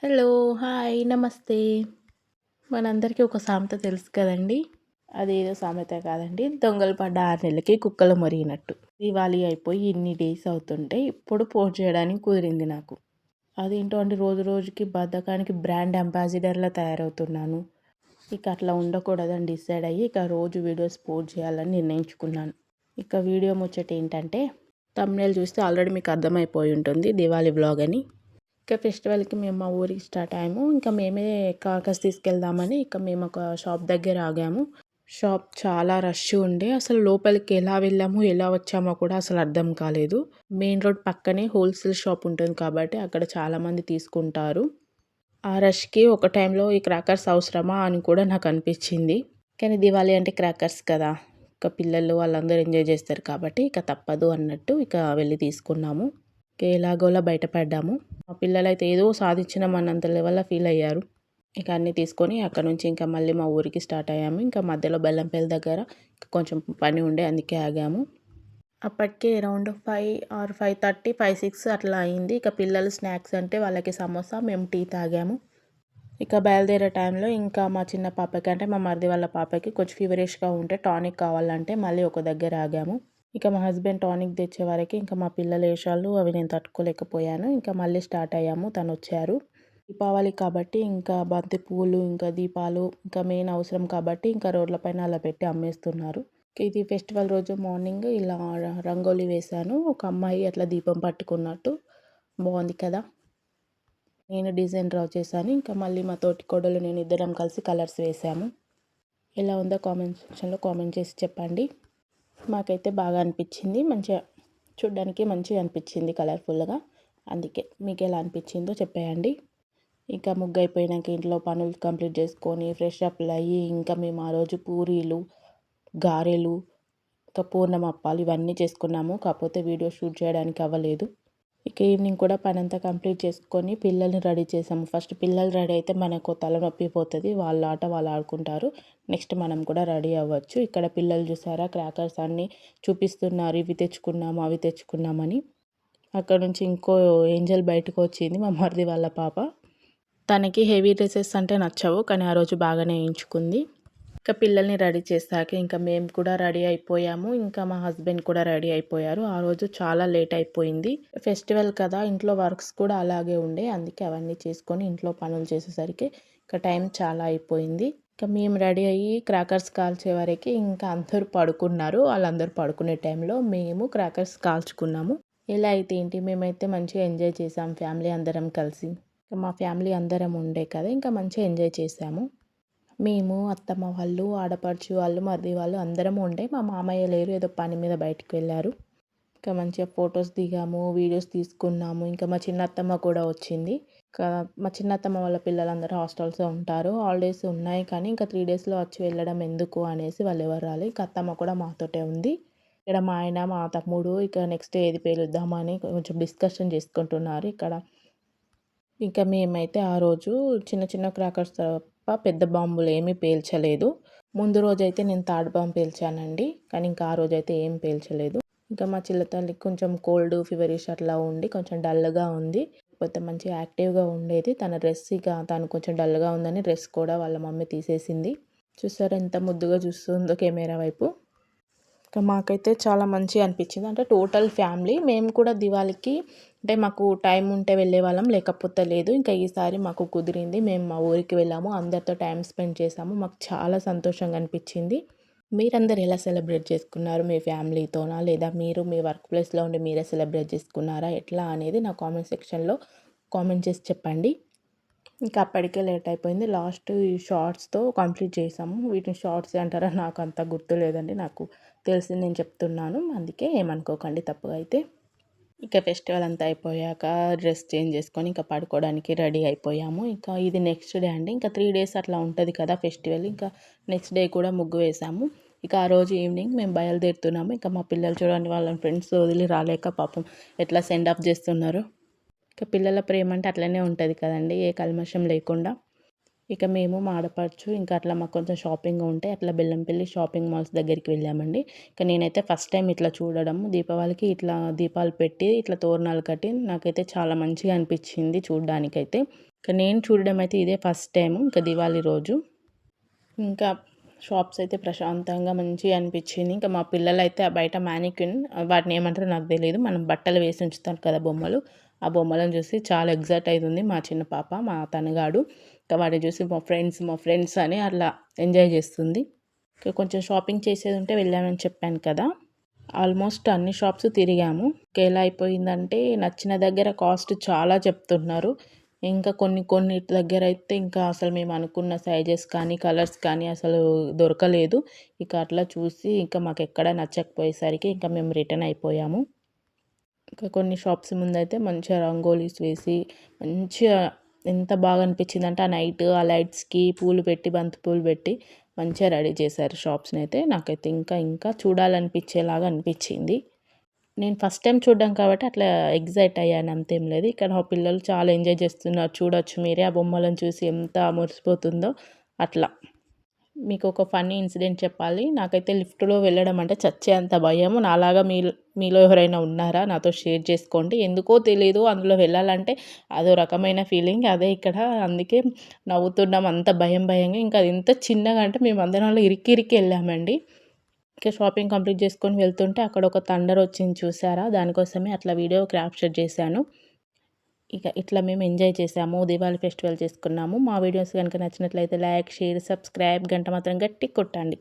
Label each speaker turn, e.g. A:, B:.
A: Hello! Hi! నమస్తే. మనందరికీ ఒక సామెత తెలుసు కదండీ! అదేదో సామెత కాదండి. దొంగలు పడ్డ 6 నెలలకి కుక్కలు మొరిగినట్టు. దివాళీ అయిపోయి ఇన్ని డేస్ అవుతుంటే ఇప్పుడు పోస్ట్ చేయడానికి కుదిరింది నాకు. అదేంటో అండి, రోజు రోజుకి బద్ధకానికి బ్రాండ్ అంబాసిడర్‌లా తయారవుతున్నాను. ఇక అట్లా ఉండకూడదని డిసైడ్ అయ్యి ఇక రోజు వీడియోస్ పోస్ట్ చేయాలని నిర్ణయించుకున్నాను. ఇక వీడియో ముచ్చట ఏంటంటే, థంబ్‌నెయిల్ చూస్తే ఆల్రెడీ మీకు అర్థమైపోయి ఉంటుంది దివాళీ వ్లాగ్ అని. ఇక ఫెస్టివల్‌కి మేము మా ఊరికి స్టార్ట్ అయ్యాము. ఇంకా మేమే క్రాకర్స్ తీసుకెళ్దామని ఇక మేము ఒక షాప్ దగ్గర ఆగాము. షాప్ చాలా రష్ ఉండే అసలు లోపలికి ఎలా వెళ్ళాము, ఎలా వచ్చామో కూడా అసలు అర్థం కాలేదు. మెయిన్ రోడ్ పక్కనే హోల్సేల్ షాప్ ఉంటుంది కాబట్టి అక్కడ చాలామంది తీసుకుంటారు. ఆ రష్‌కి ఒక టైంలో ఈ క్రాకర్స్ అవసరమా అని కూడా నాకు అనిపించింది. కానీ దివాళీ అంటే క్రాకర్స్ కదా! ఇక పిల్లలు వాళ్ళందరూ ఎంజాయ్ చేస్తారు కాబట్టి ఇక తప్పదు అన్నట్టు ఇక వెళ్ళి తీసుకున్నాము. ఇక ఎలాగోలా బయటపడ్డాము. మా పిల్లలైతే ఏదో సాధించినాం అన్నంత లెవెల్‌లో ఫీల్ అయ్యారు. ఇక అన్నీ తీసుకొని అక్కడి నుంచి ఇంకా మళ్ళీ మా ఊరికి స్టార్ట్ అయ్యాము. ఇంకా మధ్యలో బెల్లంపల్లి దగ్గర కొంచెం పని ఉండే అందుకే ఆగాము. అప్పటికే అరౌండ్ 5 ఆర్ 5:30, 5, 6 అట్లా అయింది. ఇక పిల్లలు స్నాక్స్ అంటే వాళ్ళకి సమోసా, మేము టీ తాగాము. ఇక బయలుదేరే టైంలో ఇంకా మా చిన్న పాపకి అంటే మా మరిది వాళ్ళ పాపకి కొంచెం ఫీవరిష్‌గా ఉంటే టానిక్ కావాలంటే మళ్ళీ ఒక దగ్గర ఆగాము. ఇక మా హస్బెండ్ టానిక్ తెచ్చే వరకి ఇంకా మా పిల్లల ఏషాలు అవి నేను తట్టుకోలేకపోయాను. ఇంకా మళ్ళీ స్టార్ట్ అయ్యాము. తనొచ్చారు. దీపావళి కాబట్టి ఇంకా బంతి పూలు, ఇంకా దీపాలు ఇంకా మెయిన్ అవసరం కాబట్టి ఇంకా రోడ్ల పైన అలా పెట్టి అమ్మేస్తున్నారు. ఇది ఫెస్టివల్ రోజు మార్నింగ్ ఇలా రంగోలి వేశాను. ఒక అమ్మాయి అట్లా దీపం పట్టుకున్నట్టు బాగుంది కదా! నేను డిజైన్ డ్రా చేశాను. ఇంకా మళ్ళీ మా తోటికోడలు నేను ఇద్దరం కలిసి కలర్స్ వేసాము. ఎలా ఉందో కామెంట్ సెక్షన్‌లో కామెంట్ చేసి చెప్పండి. మాకైతే బాగా అనిపించింది. మంచిగా చూడ్డానికి మంచిగా అనిపించింది కలర్‌ఫుల్‌గా. అందుకే మీకెలా అనిపించిందో చెప్పేయండి. ఇంకా ముగ్గు అయిపోయినాక ఇంట్లో పనులు కంప్లీట్ చేసుకొని ఫ్రెష్ అప్‌లు అయ్యి ఇంకా మేము ఆ రోజు పూరీలు, గారెలు, ఇంకా పూర్ణం అప్పాలు ఇవన్నీ చేసుకున్నాము. కాకపోతే వీడియో షూట్ చేయడానికి అవ్వలేదు. ఇక ఈవినింగ్ కూడా పనంతా కంప్లీట్ చేసుకొని పిల్లల్ని రెడీ చేసాము. ఫస్ట్ పిల్లలు రెడీ అయితే మనకు తలనొప్పి పోతది. వాళ్ళ ఆట వాళ్ళు ఆడుకుంటారు. నెక్స్ట్ మనం కూడా రెడీ అవ్వచ్చు. ఇక్కడ పిల్లలు చూసారా క్రాకర్స్ అన్నీ చూపిస్తున్నారు. ఇవి తెచ్చుకున్నాము, అవి తెచ్చుకున్నామని. అక్కడ నుంచి ఇంకో ఏంజెల్ బయటకు వచ్చింది, మా మరిది వాళ్ళ పాప. తనకి హెవీ డ్రెసెస్ అంటే నచ్చవు. కానీ ఆ రోజు బాగానే ఎంచుకుంది. ఇంకా పిల్లల్ని రెడీ చేశాక ఇంకా మేము కూడా రెడీ అయిపోయాము. ఇంకా మా హస్బెండ్ కూడా రెడీ అయిపోయారు. ఆ రోజు చాలా లేట్ అయిపోయింది. ఫెస్టివల్ కదా, ఇంట్లో వర్క్స్ కూడా అలాగే ఉండే. అందుకే అవన్నీ చేసుకొని ఇంట్లో పనులు చేసేసరికి ఇంకా టైం చాలా అయిపోయింది. ఇంకా మేము రెడీ అయ్యి క్రాకర్స్ కాల్చే వరకి ఇంకా అందరూ పడుకున్నారు. వాళ్ళందరూ పడుకునే టైంలో మేము క్రాకర్స్ కాల్చుకున్నాము. ఎలా అయితే ఏంటి, మేమైతే మంచిగా ఎంజాయ్ చేసాం ఫ్యామిలీ అందరం కలిసి. మా ఫ్యామిలీ అందరం ఉండే కదా, ఇంకా మంచిగా ఎంజాయ్ చేసాము. మేము, అత్తమ్మ వాళ్ళు, ఆడపడుచు వాళ్ళు, మరిది వాళ్ళు అందరం ఉండే. మా మామయ్య లేరు, ఏదో పని మీద బయటికి వెళ్ళారు. ఇంకా మంచిగా ఫొటోస్ దిగాము, వీడియోస్ తీసుకున్నాము. ఇంకా మా చిన్నత్తమ్మ కూడా వచ్చింది. ఇంకా మా చిన్నత్తమ్మ వాళ్ళ పిల్లలందరూ హాస్టల్స్లో ఉంటారు. హాలిడేస్ ఉన్నాయి కానీ ఇంకా 3 డేస్లో వచ్చి వెళ్ళడం ఎందుకు అనేసి వాళ్ళు ఎవరు రాలే. ఇంకా అత్తమ్మ కూడా మాతోటే ఉంది. ఇక్కడ మా ఆయన, మా తమ్ముడు ఇక నెక్స్ట్ ఏది పేలుద్దామని కొంచెం డిస్కషన్ చేసుకుంటున్నారు ఇక్కడ. ఇంకా మేమైతే ఆ రోజు చిన్న చిన్న క్రాకర్స్ తప్ప పెద్ద బాంబులు ఏమీ పేల్చలేదు. ముందు రోజైతే నేను తాడు బాంబు పేల్చానండి. కానీ ఇంకా ఆ రోజైతే ఏం పేల్చలేదు. ఇంకా మా చిన్నతల్లికి కొంచెం కోల్డ్, ఫీవరిష్ అట్లా ఉండి కొంచెం డల్‌గా ఉంది. లేకపోతే మంచిగా యాక్టివ్‌గా ఉండేది. తన డ్రెస్ ఇక తను కొంచెం డల్‌గా ఉందని డ్రెస్ కూడా వాళ్ళ మమ్మీ తీసేసింది. చూసారా ఎంత ముద్దుగా చూస్తుందో కెమెరా వైపు. ఇంకా మాకైతే చాలా మంచిగా అనిపించింది. అంటే టోటల్ ఫ్యామిలీ మేము కూడా దివాళీకి అంటే మాకు టైం ఉంటే వెళ్ళేవాళ్ళం, లేకపోతే లేదు. ఇంకా ఈసారి మాకు కుదిరింది. మేము మా ఊరికి వెళ్ళాము. అందరితో టైం స్పెండ్ చేసాము. మాకు చాలా సంతోషంగా అనిపించింది. మీరందరూ ఎలా సెలబ్రేట్ చేసుకున్నారు? మీ ఫ్యామిలీతోనా? లేదా మీరు మీ వర్క్ ప్లేస్‌లో ఉండి మీరే సెలబ్రేట్ చేసుకున్నారా? ఎట్లా అనేది నా కామెంట్ సెక్షన్‌లో కామెంట్ చేసి చెప్పండి. ఇంకా అప్పటికే లేట్ అయిపోయింది. లాస్ట్ ఈ షార్ట్స్‌తో కంప్లీట్ చేసాము. వీటిని షార్ట్సే అంటారా? నాకు అంత గుర్తులేదండి. నాకు తెలిసింది నేను చెప్తున్నాను. అందుకే ఏమనుకోకండి తప్పుగా అయితే. ఇక ఫెస్టివల్ అంతా అయిపోయాక డ్రెస్ చేంజ్ చేసుకొని ఇంకా పడుకోవడానికి రెడీ అయిపోయాము. ఇంకా ఇది నెక్స్ట్ డే అండి. ఇంకా 3 డేస్ అట్లా ఉంటది కదా ఫెస్టివల్. ఇంకా నెక్స్ట్ డే కూడా ముగ్గు వేసాము. ఇక ఆ రోజు ఈవినింగ్ మేము బయలుదేరుతున్నాము. ఇంకా మా పిల్లలు చూడండి, వాళ్ళ ఫ్రెండ్స్ వదిలి రాలేక పాపం ఎట్లా సెండ్ ఆఫ్ చేస్తున్నారో. ఇక పిల్లల ప్రేమ అంటే అట్లనే ఉంటది కదండీ, ఏ కల్మషం లేకుండా. ఇక మేము మా ఆడపడుచు ఇంకా అట్లా మాకు కొంచెం షాపింగ్ ఉంటే అట్లా బెల్లంపల్లి షాపింగ్ మాల్స్ దగ్గరికి వెళ్ళామండి. ఇక నేనైతే ఫస్ట్ టైం ఇట్లా చూడడం, దీపావళికి ఇట్లా దీపాలు పెట్టి ఇట్లా తోరణాలు కట్టి నాకైతే చాలా మంచిగా అనిపించింది చూడ్డానికైతే. ఇంకా నేను చూడడం అయితే ఇదే ఫస్ట్ టైము ఇంకా దివాళీ రోజు. ఇంకా షాప్స్ అయితే ప్రశాంతంగా మంచిగా అనిపించింది. ఇంకా మా పిల్లలైతే ఆ బయట మ్యానిక్విన్ వాటిని ఏమంటారో నాకు తెలియదు. మనం బట్టలు వేసి ఉంచుతారు కదా బొమ్మలు. ఆ బొమ్మలను చూసి చాలా ఎక్సైట్ అవుతుంది మా చిన్న పాప, మా తనగాడు. ఇంకా వాటిని చూసి మా ఫ్రెండ్స్ అని అట్లా ఎంజాయ్ చేస్తుంది. ఇంకా కొంచెం షాపింగ్ చేసేది ఉంటే వెళ్ళామని చెప్పాను కదా. ఆల్మోస్ట్ అన్ని షాప్స్ తిరిగాము. ఇంకా ఎలా అయిపోయిందంటే నచ్చిన దగ్గర కాస్ట్ చాలా చెప్తున్నారు. ఇంకా కొన్ని దగ్గర అయితే ఇంకా అసలు మేము అనుకున్న సైజెస్ కానీ కలర్స్ కానీ అసలు దొరకలేదు. ఇక అట్లా చూసి ఇంకా మాకు ఎక్కడ నచ్చకపోయేసరికి ఇంకా మేము రిటర్న్ అయిపోయాము. ఇంకా కొన్ని షాప్స్ ముందైతే మంచిగా రంగోలీస్ వేసి మంచిగా ఎంత బాగా అనిపించిందంటే ఆ నైట్ ఆ లైట్స్కి పూలు పెట్టి బంతి పూలు పెట్టి మంచిగా రెడీ చేశారు షాప్స్ని అయితే. నాకైతే ఇంకా చూడాలనిపించేలాగా అనిపించింది. నేను ఫస్ట్ టైం చూడ్డం కాబట్టి అట్లా ఎక్సైట్ అయ్యాను అంతేం లేదు. ఇక్కడ మా పిల్లలు చాలా ఎంజాయ్ చేస్తున్నారు. చూడొచ్చు మీరే ఆ బొమ్మలను చూసి ఎంత మురిసిపోతుందో అట్లా. మీకు ఒక ఫన్నీ ఇన్సిడెంట్ చెప్పాలి. నాకైతే లిఫ్ట్‌లో వెళ్ళడం అంటే చచ్చేంత భయము. నాలాగా మీలో ఎవరైనా ఉన్నారా? నాతో షేర్ చేసుకోండి. ఎందుకో తెలీదు అందులో వెళ్ళాలంటే అదో రకమైన ఫీలింగ్. అదే ఇక్కడ అందుకే నవ్వుతున్నాం అంత భయంగా. ఇంకా అది ఎంత చిన్నగా అంటే మేమందరం అలా ఇరికి వెళ్ళామండి. ఇంకా షాపింగ్ కంప్లీట్ చేసుకొని వెళ్తుంటే అక్కడ ఒక థండర్ వచ్చింది చూసారా? దానికోసమే అట్లా వీడియో క్యాప్చర్ చేశాను. ఇక ఇట్లా మేము ఎంజాయ్ చేసాము. దీపావళి ఫెస్టివల్ చేసుకున్నాము. మా వీడియోస్ గనుక నచ్చినట్లయితే లైక్, షేర్, సబ్స్క్రైబ్, గంట మాత్రం గట్టిగా కొట్టండి.